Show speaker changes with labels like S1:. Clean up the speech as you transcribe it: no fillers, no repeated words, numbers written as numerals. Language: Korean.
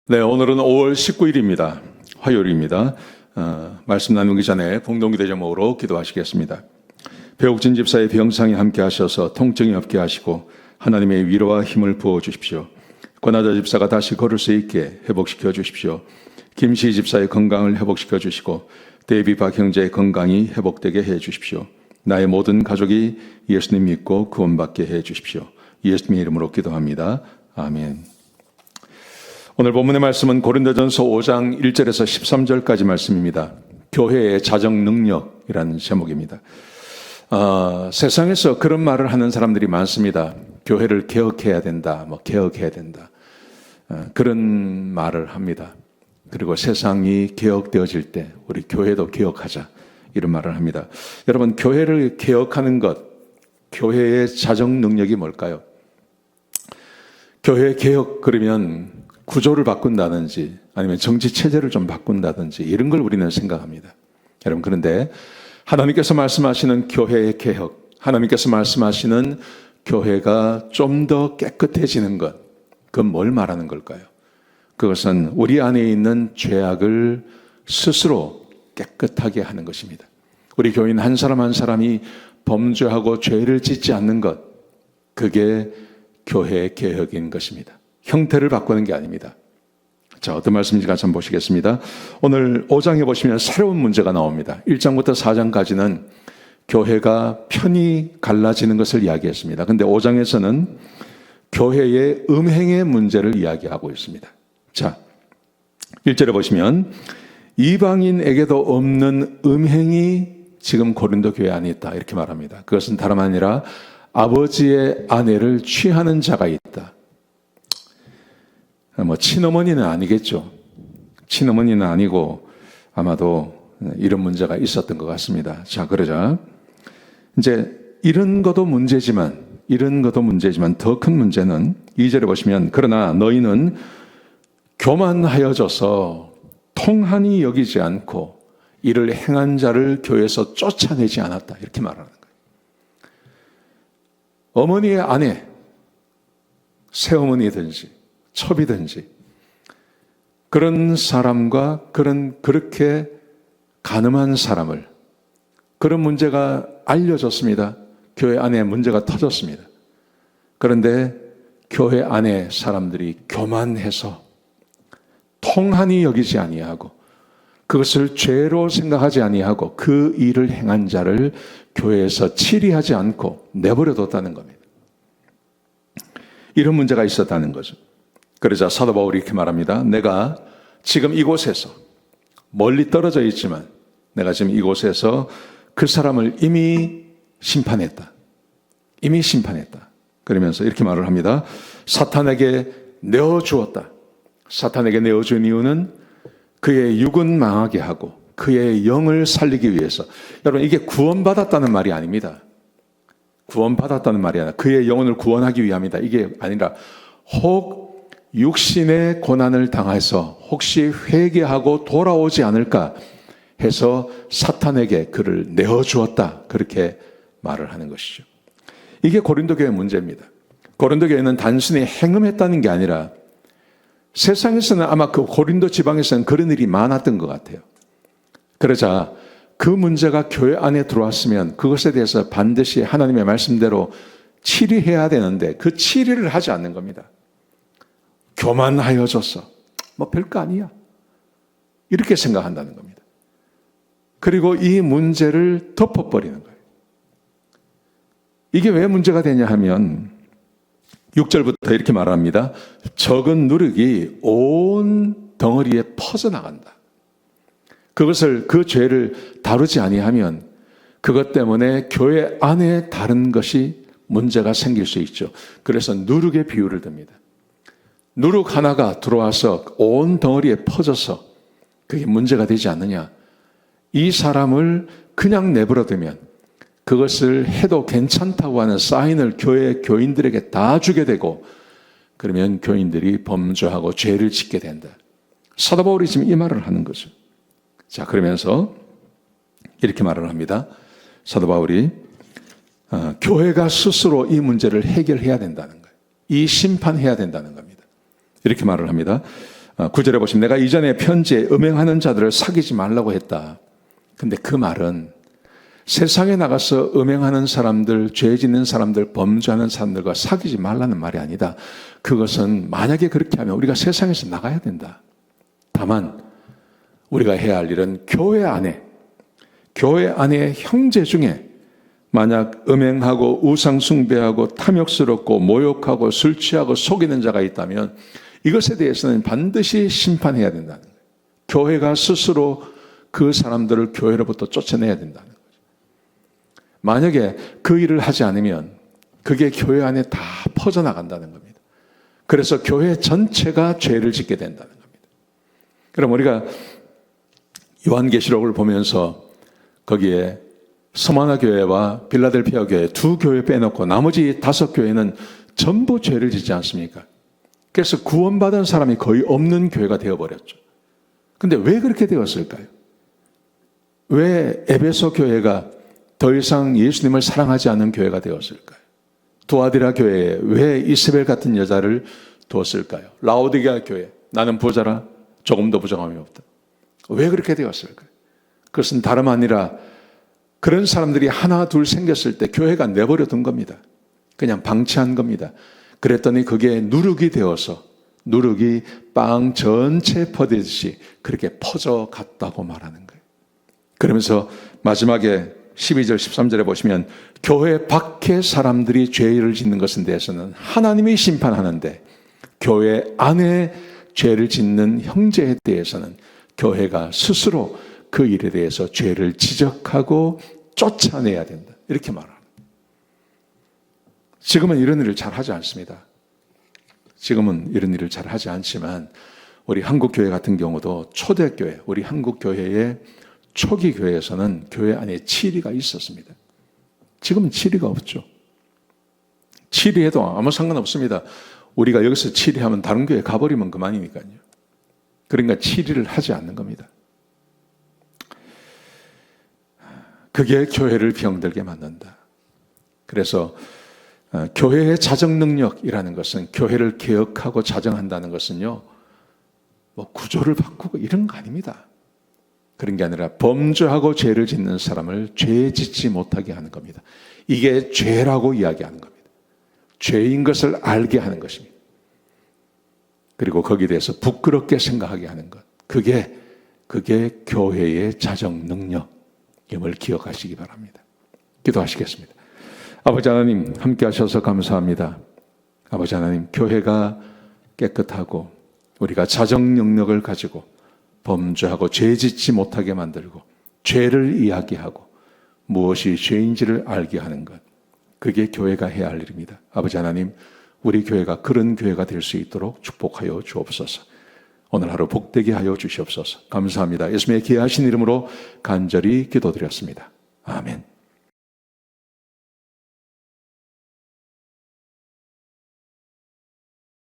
S1: 네, 오늘은 5월 19일입니다. 화요일입니다. 말씀 나누기 전에 공동기도 제목으로 기도하시겠습니다. 배옥진 집사의 병상에 함께 하셔서 통증이 없게 하시고 하나님의 위로와 힘을 부어 주십시오. 권하자 집사가 다시 걸을 수 있게 회복시켜 주십시오. 김시 집사의 건강을 회복시켜 주시고 데이비박 형제의 건강이 회복되게 해 주십시오. 나의 모든 가족이 예수님 믿고 구원받게 해 주십시오. 예수님의 이름으로 기도합니다. 아멘. 오늘 본문의 말씀은 고린도전서 5장 1절에서 13절까지 말씀입니다. 교회의 자정 능력이라는 제목입니다. 세상에서 그런 말을 하는 사람들이 많습니다. 교회를 개혁해야 된다, 개혁해야 된다. 그런 말을 합니다. 그리고 세상이 개혁되어질 때 우리 교회도 개혁하자, 이런 말을 합니다. 여러분, 교회를 개혁하는 것, 교회의 자정 능력이 뭘까요? 교회 개혁 그러면 구조를 바꾼다든지 아니면 정치 체제를 좀 바꾼다든지 이런 걸 우리는 생각합니다. 여러분, 그런데 하나님께서 말씀하시는 교회의 개혁, 하나님께서 말씀하시는 교회가 좀 더 깨끗해지는 것, 그건 뭘 말하는 걸까요? 그것은 우리 안에 있는 죄악을 스스로 깨끗하게 하는 것입니다. 우리 교인 한 사람 한 사람이 범죄하고 죄를 짓지 않는 것, 그게 교회의 개혁인 것입니다. 형태를 바꾸는 게 아닙니다. 자, 어떤 말씀인지 같이 한번 보시겠습니다. 오늘 5장에 보시면 새로운 문제가 나옵니다. 1장부터 4장까지는 교회가 편이 갈라지는 것을 이야기했습니다. 그런데 5장에서는 교회의 음행의 문제를 이야기하고 있습니다. 자, 1절에 보시면 이방인에게도 없는 음행이 지금 고린도 교회 안에 있다, 이렇게 말합니다. 그것은 다름 아니라 아버지의 아내를 취하는 자가 있다. 친어머니는 아니겠죠. 친어머니는 아니고 아마도 이런 문제가 있었던 것 같습니다. 자, 그러자 이제 이런 것도 문제지만 더 큰 문제는 2절에 보시면 그러나 너희는 교만하여져서 통한이 여기지 않고 이를 행한 자를 교회에서 쫓아내지 않았다, 이렇게 말하는 거예요. 어머니의 아내, 새어머니든지 첩이든지 그런 사람과 그렇게 간음한 사람을, 그런 문제가 알려졌습니다. 교회 안에 문제가 터졌습니다. 그런데 교회 안에 사람들이 교만해서 통한이 여기지 아니하고 그것을 죄로 생각하지 아니하고 그 일을 행한 자를 교회에서 치리하지 않고 내버려뒀다는 겁니다. 이런 문제가 있었다는 거죠. 그러자 사도 바울이 이렇게 말합니다. 내가 지금 이곳에서 멀리 떨어져 있지만 내가 지금 이곳에서 그 사람을 이미 심판했다. 이미 심판했다. 그러면서 이렇게 말을 합니다. 사탄에게 내어주었다. 사탄에게 내어준 이유는 그의 육은 망하게 하고 그의 영을 살리기 위해서. 여러분, 이게 구원받았다는 말이 아닙니다. 구원받았다는 말이 아니라 그의 영혼을 구원하기 위함이다, 이게 아니라 혹 육신의 고난을 당해서 혹시 회개하고 돌아오지 않을까 해서 사탄에게 그를 내어주었다, 그렇게 말을 하는 것이죠. 이게 고린도 교회의 문제입니다. 고린도 교회는 단순히 행음했다는 게 아니라 세상에서는 아마 그 고린도 지방에서는 그런 일이 많았던 것 같아요. 그러자 그 문제가 교회 안에 들어왔으면 그것에 대해서 반드시 하나님의 말씀대로 치리해야 되는데 그 치리를 하지 않는 겁니다. 교만하여져서 별거 아니야, 이렇게 생각한다는 겁니다. 그리고 이 문제를 덮어버리는 거예요. 이게 왜 문제가 되냐 하면 6절부터 이렇게 말합니다. 적은 누룩이 온 덩어리에 퍼져나간다. 그것을, 그 죄를 다루지 아니하면 그것 때문에 교회 안에 다른 것이 문제가 생길 수 있죠. 그래서 누룩의 비유를 듭니다. 누룩 하나가 들어와서 온 덩어리에 퍼져서 그게 문제가 되지 않느냐. 이 사람을 그냥 내버려두면 그것을 해도 괜찮다고 하는 사인을 교회 교인들에게 다 주게 되고 그러면 교인들이 범죄하고 죄를 짓게 된다. 사도 바울이 지금 이 말을 하는 거죠. 자, 그러면서 이렇게 말을 합니다. 사도 바울이 교회가 스스로 이 문제를 해결해야 된다는 거예요. 이 심판해야 된다는 겁니다. 이렇게 말을 합니다. 9절에 보시면 내가 이전에 편지에 음행하는 자들을 사귀지 말라고 했다. 근데 그 말은 세상에 나가서 음행하는 사람들, 죄 짓는 사람들, 범죄하는 사람들과 사귀지 말라는 말이 아니다. 그것은 만약에 그렇게 하면 우리가 세상에서 나가야 된다. 다만 우리가 해야 할 일은 교회 안에 형제 중에 만약 음행하고 우상숭배하고 탐욕스럽고 모욕하고 술 취하고 속이는 자가 있다면 이것에 대해서는 반드시 심판해야 된다는 거예요. 교회가 스스로 그 사람들을 교회로부터 쫓아내야 된다는 거예요. 만약에 그 일을 하지 않으면 그게 교회 안에 다 퍼져나간다는 겁니다. 그래서 교회 전체가 죄를 짓게 된다는 겁니다. 그럼 우리가 요한계시록을 보면서 거기에 스마나 교회와 빌라델피아 교회 두 교회 빼놓고 나머지 5교회는 전부 죄를 짓지 않습니까? 그래서 구원받은 사람이 거의 없는 교회가 되어버렸죠. 근데 왜 그렇게 되었을까요? 왜 에베소 교회가 더 이상 예수님을 사랑하지 않는 교회가 되었을까요? 두아디라 교회에 왜 이세벨 같은 여자를 두었을까요? 라오디게아 교회, 나는 부자라 조금도 부정함이 없다. 왜 그렇게 되었을까요? 그것은 다름 아니라 그런 사람들이 하나 둘 생겼을 때 교회가 내버려 둔 겁니다. 그냥 방치한 겁니다. 그랬더니 그게 누룩이 되어서 누룩이 빵 전체에 퍼지듯이 그렇게 퍼져갔다고 말하는 거예요. 그러면서 마지막에 12절 13절에 보시면 교회 밖의 사람들이 죄를 짓는 것에 대해서는 하나님이 심판하는데 교회 안에 죄를 짓는 형제에 대해서는 교회가 스스로 그 일에 대해서 죄를 지적하고 쫓아내야 된다. 이렇게 말합니다. 지금은 이런 일을 잘 하지 않습니다. 지금은 이런 일을 잘 하지 않지만 우리 한국교회 같은 경우도 초대교회, 우리 한국교회의 초기 교회에서는 교회 안에 치리가 있었습니다. 지금은 치리가 없죠. 치리해도 아무 상관없습니다. 우리가 여기서 치리하면 다른 교회 가버리면 그만이니까요. 그러니까 치리를 하지 않는 겁니다. 그게 교회를 병들게 만든다. 그래서 교회의 자정 능력이라는 것은 교회를 개혁하고 자정한다는 것은요, 뭐 구조를 바꾸고 이런 거 아닙니다. 그런 게 아니라 범죄하고 죄를 짓는 사람을 죄 짓지 못하게 하는 겁니다. 이게 죄라고 이야기하는 겁니다. 죄인 것을 알게 하는 것입니다. 그리고 거기에 대해서 부끄럽게 생각하게 하는 것. 그게 교회의 자정 능력임을 기억하시기 바랍니다. 기도하시겠습니다. 아버지 하나님 함께 하셔서 감사합니다. 아버지 하나님 교회가 깨끗하고 우리가 자정 능력을 가지고 범죄하고 죄 짓지 못하게 만들고 죄를 이야기하고 무엇이 죄인지를 알게 하는 것. 그게 교회가 해야 할 일입니다. 아버지 하나님 우리 교회가 그런 교회가 될 수 있도록 축복하여 주옵소서. 오늘 하루 복되게 하여 주시옵소서. 감사합니다. 예수님의 귀하신 이름으로 간절히 기도드렸습니다. 아멘.